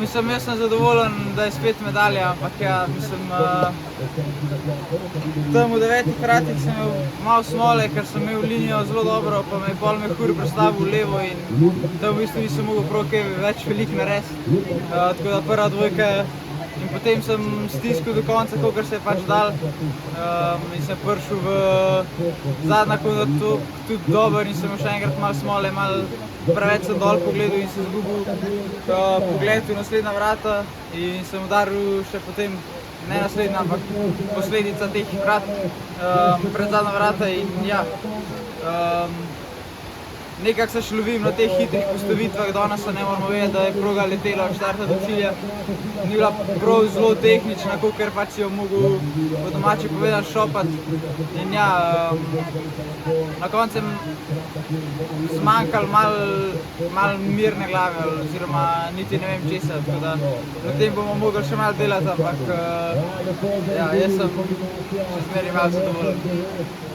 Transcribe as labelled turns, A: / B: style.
A: Mislim, jaz sem zadovoljen, da je spet medalja, ampak ja, mislim, tam v 9 kratih sem imel malo smole, ker sem imel linijo zelo dobro, pa me je pol mehur prestavil v levo in tam v bistvu nisem mogel prav kaj več veliko narediti. Tako da prva dvojka in potem sem stiskal do konca, kolikor se je pač dal, in sem prišel v zadnja konja tudi dober in sem imel še enkrat malo smole, malo preveč sem dol pogledal in sem izgubil pogled v naslednja vrata in sem udaril še potem, ne naslednja, ampak posledica teh vrat pred zadnja vrata in ja, nekako se še lovim na teh hitrih postavitvah, danes se ne moramo vedeti, da je proga letela od štarta do cilja. Ni bila prav zelo tehnična, kakor pač si jo mogel po domači povedati šopati. In ja, na koncu sem zmanjkal malo mirne glave, oziroma niti ne vem česa, tako da na tem bomo mogli še malo delati, ampak ja, jaz sem še zmeraj malo zadovoljen.